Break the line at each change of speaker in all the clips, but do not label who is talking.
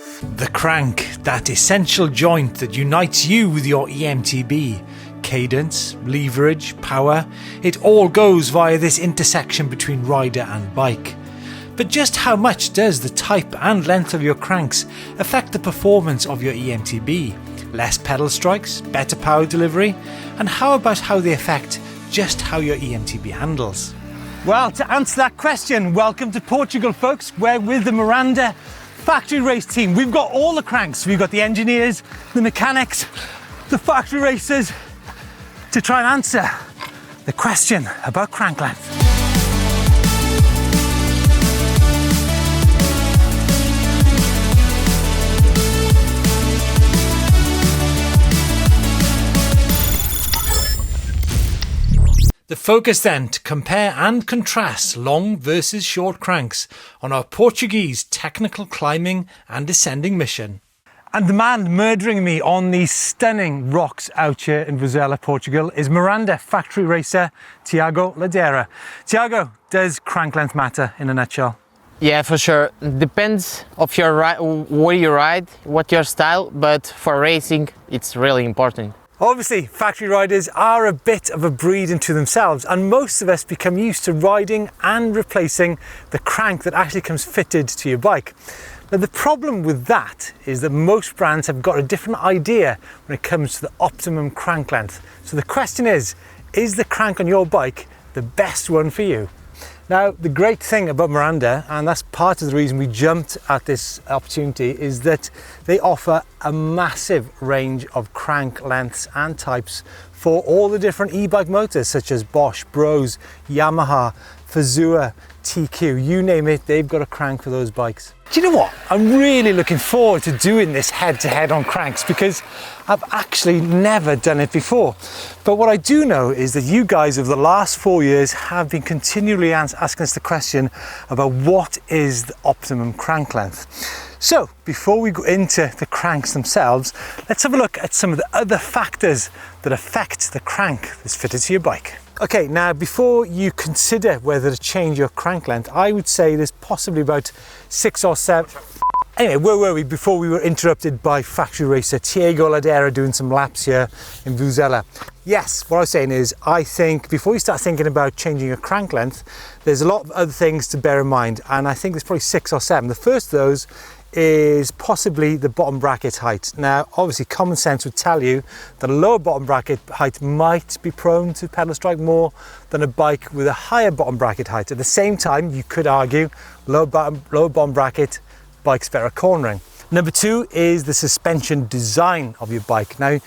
The crank, that essential joint that unites you with your eMTB. Cadence, leverage, power, it all goes via this intersection between rider and bike. But just how much does the type and length of your cranks affect the performance of your eMTB? Less pedal strikes, better power delivery, and how about how they affect just how your eMTB handles? Well, to answer that question, welcome to Portugal, folks. We're with the Miranda factory race team. We've got all the cranks. We've got the engineers, the mechanics, the factory racers to try and answer the question about crank length. The focus then to compare and contrast long versus short cranks on our Portuguese technical climbing and descending mission. And the man murdering me on these stunning rocks out here in Vouzela, Portugal, is Miranda factory racer Tiago LeDorean. Tiago, does crank length matter in a nutshell?
Yeah, for sure. Depends of your where you ride, what your style, but for racing, it's really important.
Obviously, factory riders are a bit of a breed into themselves, and most of us become used to riding and replacing the crank that actually comes fitted to your bike. Now, the problem with that is that most brands have got a different idea when it comes to the optimum crank length. So the question is the crank on your bike the best one for you? Now, the great thing about Miranda, and that's part of the reason we jumped at this opportunity, is that they offer a massive range of crank lengths and types for all the different e-bike motors, such as Bosch, Bros, Yamaha, Vouzela, TQ, you name it, they've got a crank for those bikes. Do you know what? I'm really looking forward to doing this head-to-head on cranks because I've actually never done it before. But what I do know is that you guys over the last 4 years have been continually asking us the question about what is the optimum crank length. So before we go into the cranks themselves, let's have a look at some of the other factors that affect the crank that's fitted to your bike. Okay, now before you consider whether to change your crank length, I would say there's possibly about 6 or 7. Anyway, where were we before we were interrupted by factory racer Tiago LeDorean doing some laps here in Vouzela? Yes, what I was saying is I think before you start thinking about changing your crank length, there's a lot of other things to bear in mind, and I think there's probably 6 or 7. The first of those is possibly the bottom bracket height. Now, obviously common sense would tell you that a lower bottom bracket height might be prone to pedal strike more than a bike with a higher bottom bracket height. At the same time, you could argue lower bottom bracket, bike's better at cornering. Number 2 is the suspension design of your bike. Now,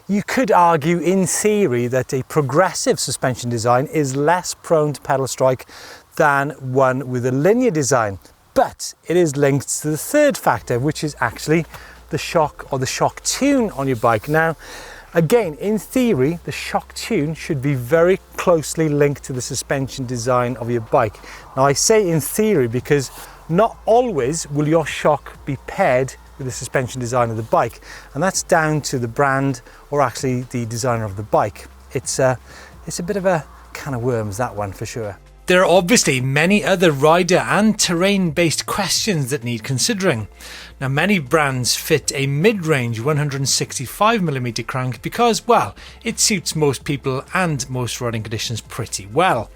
you could argue in theory that a progressive suspension design is less prone to pedal strike than one with a linear design. But it is linked to the third factor, which is actually the shock or the shock tune on your bike. Now, again, in theory, the shock tune should be very closely linked to the suspension design of your bike. Now, I say in theory because not always will your shock be paired with the suspension design of the bike. And that's down to the brand or actually the designer of the bike. It's a bit of a can of worms, that one for sure. There are obviously many other rider and terrain-based questions that need considering. Now, many brands fit a mid-range 165mm crank because, well, it suits most people and most riding conditions pretty well.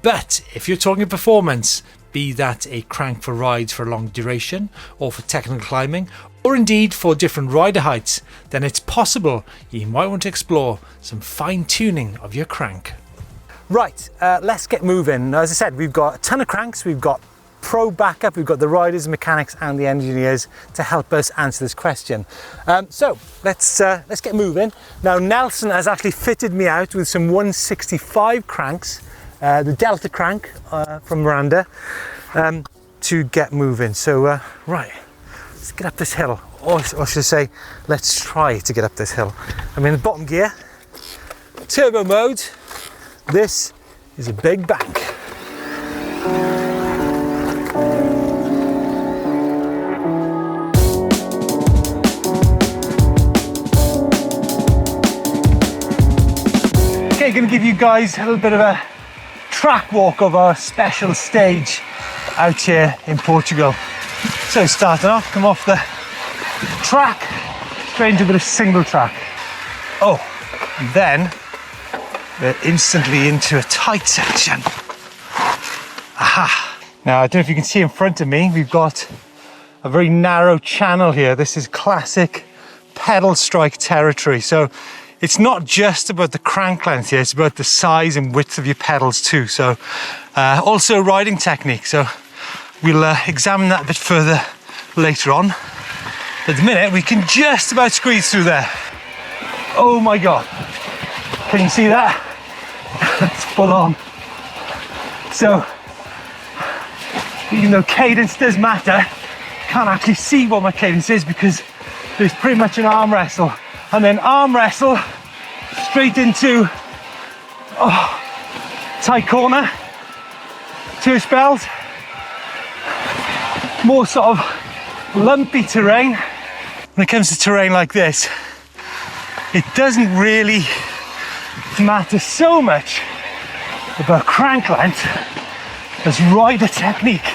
But if you're talking performance, be that a crank for rides for a long duration or for technical climbing, or indeed for different rider heights, then it's possible you might want to explore some fine-tuning of your crank. Right, let's get moving. Now, as I said, we've got a ton of cranks, we've got pro backup, we've got the riders, mechanics and the engineers to help us answer this question. So let's get moving. Now, Nelson has actually fitted me out with some 165 cranks, the Delta crank from Miranda, to get moving. So right, let's get up this hill, or should I say, let's try to get up this hill. I'm in the bottom gear, turbo mode. This is a big bank. Okay, going to give you guys a little bit of a track walk of our special stage out here in Portugal. So starting off, come off the track straight into a bit of single track. Oh, and then we're instantly into a tight section. Aha! Now, I don't know if you can see in front of me, we've got a very narrow channel here. This is classic pedal strike territory. So it's not just about the crank length here, it's about the size and width of your pedals too. So also riding technique. So we'll examine that a bit further later on. At the minute, we can just about squeeze through there. Oh my God. Can you see that? It's full on. So, even though cadence does matter, I can't actually see what my cadence is because there's pretty much an arm wrestle. And then arm wrestle straight into tight corner, 2 spells, more sort of lumpy terrain. When it comes to terrain like this, it doesn't really matter so much about crank length as rider technique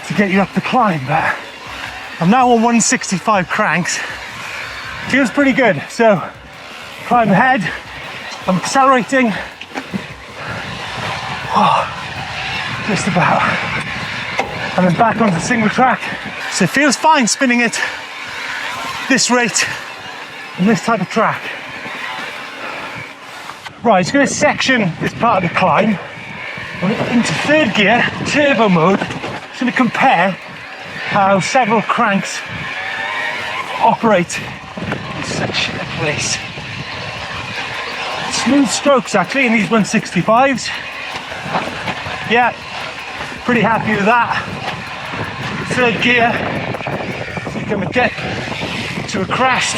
to get you up the climb. But I'm now on 165 cranks. Feels pretty good. So climb ahead, I'm accelerating. Just about. And then back onto single track. So it feels fine spinning it this rate on this type of track. Right, it's going to section this part of the climb into 3rd gear, turbo mode. It's going to compare how several cranks operate in such a place. Smooth strokes actually in these 165s. Yeah, pretty happy with that. 3rd gear, so you come a dip to a crest.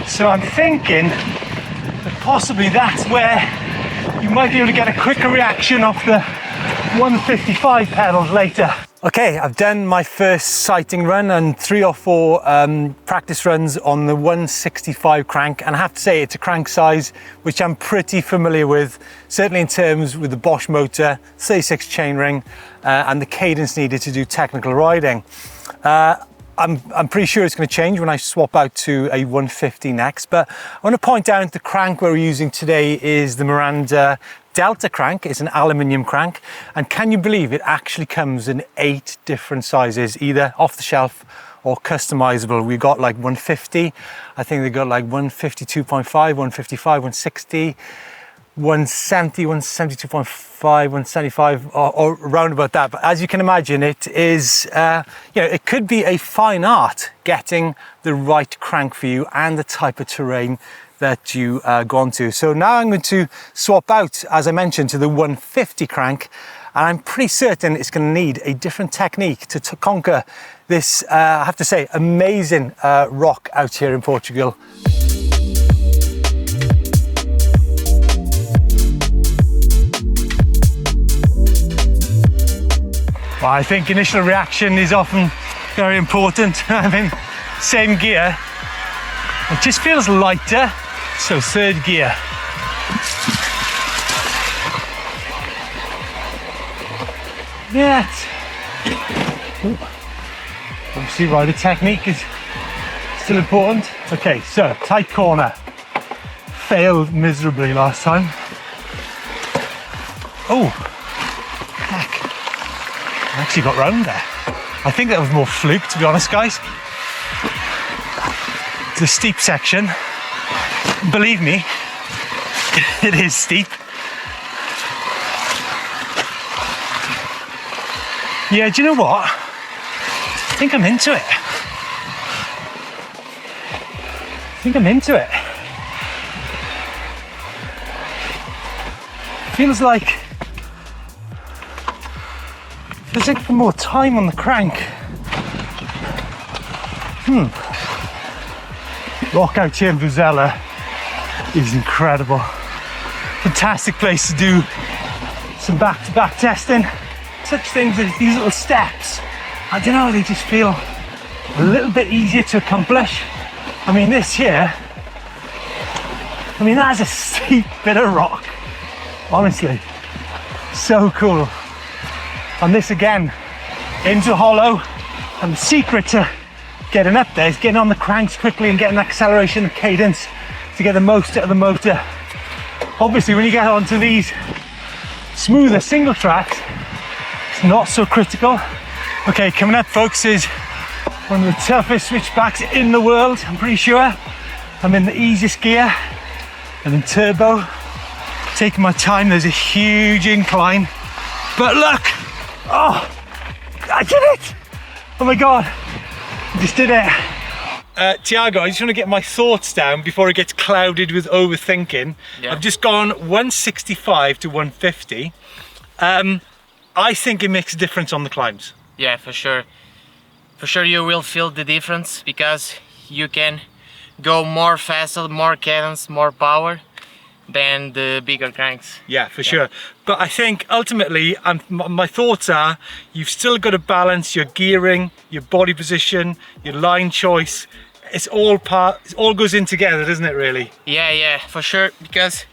So I'm thinking that possibly that's where you might be able to get a quicker reaction off the 155 pedals later. Okay, I've done my first sighting run and 3 or 4 practice runs on the 165 crank, and I have to say it's a crank size which I'm pretty familiar with, certainly in terms with the Bosch motor, 36 chainring, and the cadence needed to do technical riding. I'm pretty sure it's going to change when I swap out to a 150 next, but I want to point out the crank we're using today is the Miranda Delta crank. It's an aluminium crank, and can you believe it actually comes in 8 different sizes, either off the shelf or customizable. We got like 150, I think they got like 152.5, 155, 160, 170, 172.5, 175, or around about that. But as you can imagine, it is, it could be a fine art getting the right crank for you and the type of terrain that you go onto. So now I'm going to swap out, as I mentioned, to the 150 crank, and I'm pretty certain it's going to need a different technique to conquer this, I have to say, amazing rock out here in Portugal. Well, I think initial reaction is often very important. I mean, same gear, it just feels lighter. So 3rd gear. Yeah. Obviously rider technique is still important. Okay, so tight corner. Failed miserably last time. Oh, heck. I actually got round there. I think that was more fluke, to be honest, guys. It's a steep section. Believe me, it is steep. Yeah, do you know what? I think I'm into it. Feels like more time on the crank. Rock out here in Vouzela is incredible. Fantastic place to do some back-to-back testing. Such things as these little steps, I don't know, they just feel a little bit easier to accomplish. I mean, this here, that's a steep bit of rock, honestly. So cool. And this again, into hollow, and the secret to getting up there is getting on the cranks quickly and getting acceleration and cadence to get the most out of the motor. Obviously, when you get onto these smoother single tracks, it's not so critical. Okay, coming up, folks, is one of the toughest switchbacks in the world, I'm pretty sure. I'm in the easiest gear, and in turbo, taking my time. There's a huge incline, but look, oh, I did it! Oh my God, I just did it. Tiago, I just want to get my thoughts down before it gets clouded with overthinking. Yeah. I've just gone 165 to 150. I think it makes a difference on the climbs.
Yeah, for sure. For sure you will feel the difference because you can go more faster, more cadence, more power than the bigger cranks.
Yeah, for sure. But I think ultimately, my thoughts are, you've still got to balance your gearing, your body position, your line choice. It all goes in together, doesn't it, really?
Yeah, for sure, because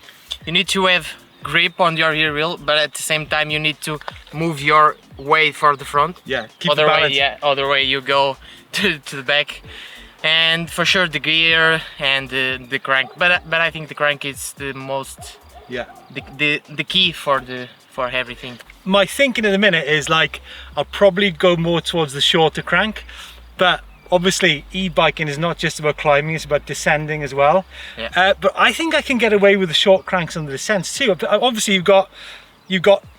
you need to have grip on your rear wheel, but at the same time you need to move your weight for the front.
Yeah, keep the balance.
Other way you go to the back. And for sure the gear and the crank, but I think the crank is the most, the key for everything.
My thinking in a minute is like, I'll probably go more towards the shorter crank, but obviously e-biking is not just about climbing, it's about descending as well. Yeah. But I think I can get away with the short cranks on the descents too. Obviously you've got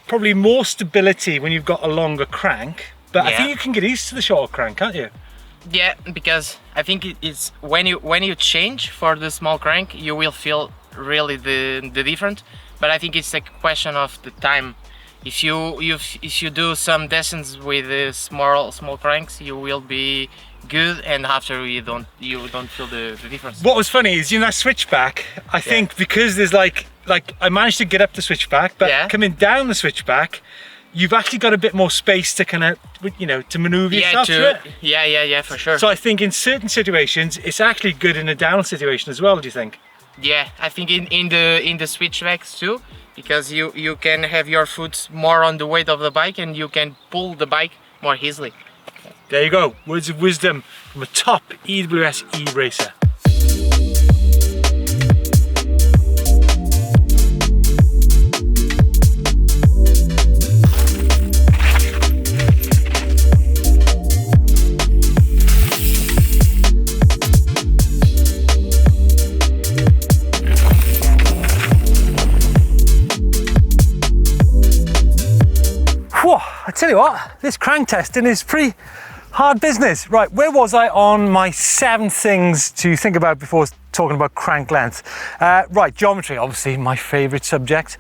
probably more stability when you've got a longer crank, but I think you can get used to the short crank, can't you?
Yeah, because I think it's when you change for the small crank, you will feel really the difference. But I think it's a question of the time. If you do some descents with the small cranks, you will be good, and after you don't feel the difference. What
was funny is, that switchback, I think because there's like I managed to get up the switchback, but coming down the switchback, you've actually got a bit more space to kind of, to maneuver yourself through it.
Yeah, for sure.
So I think in certain situations, it's actually good in a down situation as well, do you think?
Yeah, I think in the switchbacks too, because you can have your foot more on the weight of the bike and you can pull the bike more easily.
There you go, words of wisdom from a top EWS e-racer. I tell you what, this crank testing is pretty hard business. Right, where was I on my 7 things to think about before talking about crank length? Right, geometry, obviously my favorite subject.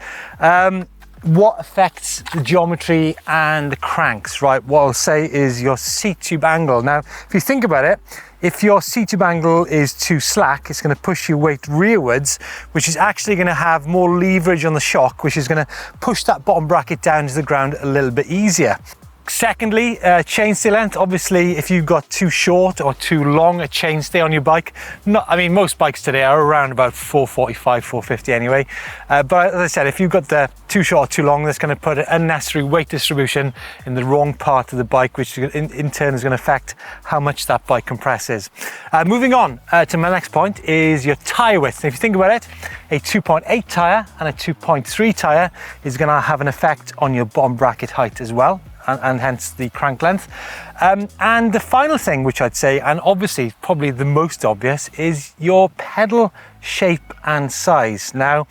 What affects the geometry and the cranks, right? What I'll say is your seat tube angle. Now, if you think about it, if your seat tube angle is too slack, it's going to push your weight rearwards, which is actually going to have more leverage on the shock, which is going to push that bottom bracket down to the ground a little bit easier. Secondly, chainstay length. Obviously, if you've got too short or too long a chainstay on your bike, most bikes today are around about 445, 450 anyway. But as I said, if you've got the too short or too long, that's going to put an unnecessary weight distribution in the wrong part of the bike, which in turn is going to affect how much that bike compresses. Moving on to my next point is your tyre width. And if you think about it, a 2.8 tyre and a 2.3 tyre is going to have an effect on your bottom bracket height as well. And hence the crank length. And the final thing, which I'd say, and obviously probably the most obvious, is your pedal shape and size. Now,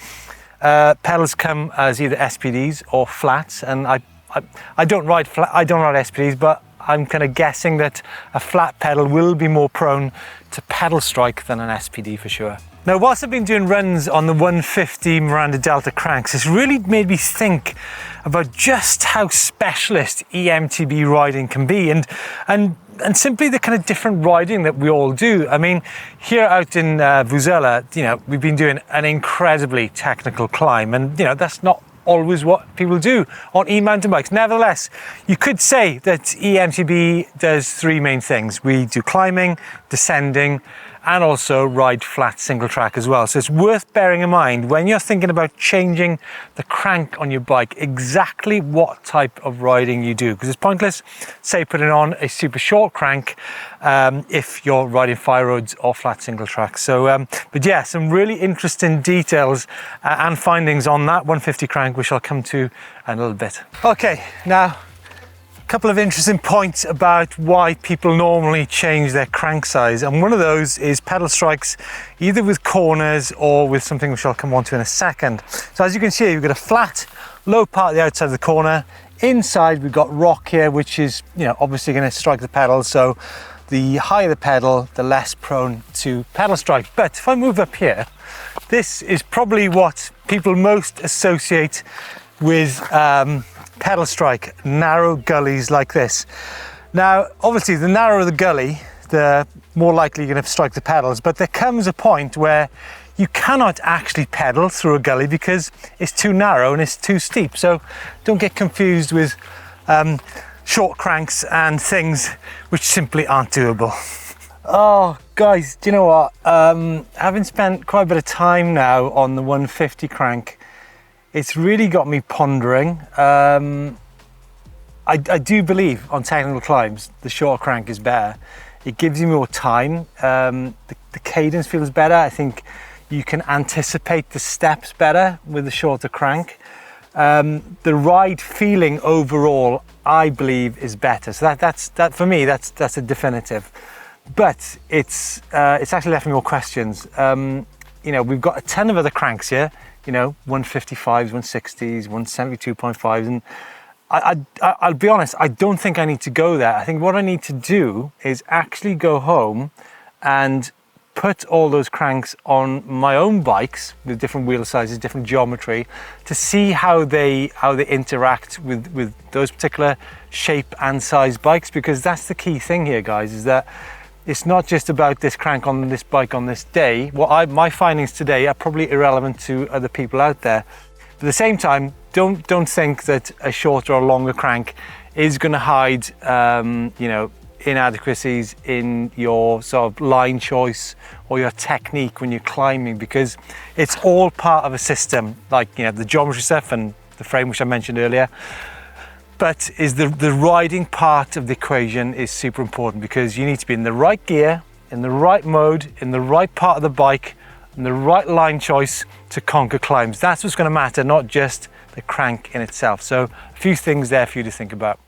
pedals come as either SPDs or flats, and I don't ride SPDs, but I'm kind of guessing that a flat pedal will be more prone to pedal strike than an SPD for sure. Now, whilst I've been doing runs on the 150 Miranda Delta cranks, it's really made me think about just how specialist eMTB riding can be and simply the kind of different riding that we all do. I mean, here out in Vouzela, we've been doing an incredibly technical climb, and that's not always what people do on e-mountain bikes. Nevertheless, you could say that eMTB does 3 main things. We do climbing, descending, and also ride flat single track as well. So it's worth bearing in mind when you're thinking about changing the crank on your bike, exactly what type of riding you do, because it's pointless, say, putting on a super short crank if you're riding fire roads or flat single track. So, but yeah, some really interesting details and findings on that 150 crank, which I'll come to in a little bit. Okay, now, couple of interesting points about why people normally change their crank size, and one of those is pedal strikes, either with corners or with something which I'll come on to in a second. So as you can see, you've got a flat low part at the outside of the corner. Inside we've got rock here, which is, you know, obviously going to strike the pedal, so the higher the pedal, the less prone to pedal strike. But if I move up here, this is probably what people most associate with pedal strike, narrow gullies like this. Now, obviously, the narrower the gully, the more likely you're going to strike the pedals, but there comes a point where you cannot actually pedal through a gully because it's too narrow and it's too steep. So don't get confused with short cranks and things which simply aren't doable. Oh, guys, do you know what? Having spent quite a bit of time now on the 150 crank, it's really got me pondering. I do believe on technical climbs, the short crank is better. It gives you more time. The cadence feels better. I think you can anticipate the steps better with the shorter crank. The ride feeling overall, I believe, is better. So that for me, that's a definitive. But it's actually left me more questions. You know, we've got a ton of other cranks here. You know, 155s, 160s, 172.5s, and I'll be honest, I don't think I need to go there. I think what I need to do is actually go home and put all those cranks on my own bikes with different wheel sizes, different geometry, to see how they interact with those particular shape and size bikes, because that's the key thing here, guys, is that it's not just about this crank on this bike on this day. My findings today are probably irrelevant to other people out there. But at the same time, don't think that a shorter or longer crank is going to hide, you know, inadequacies in your sort of line choice or your technique when you're climbing, because it's all part of a system, like, you know, the geometry stuff and the frame, which I mentioned earlier. But is the riding part of the equation is super important, because you need to be in the right gear, in the right mode, in the right part of the bike, and the right line choice to conquer climbs. That's what's going to matter, not just the crank in itself. So a few things there for you to think about.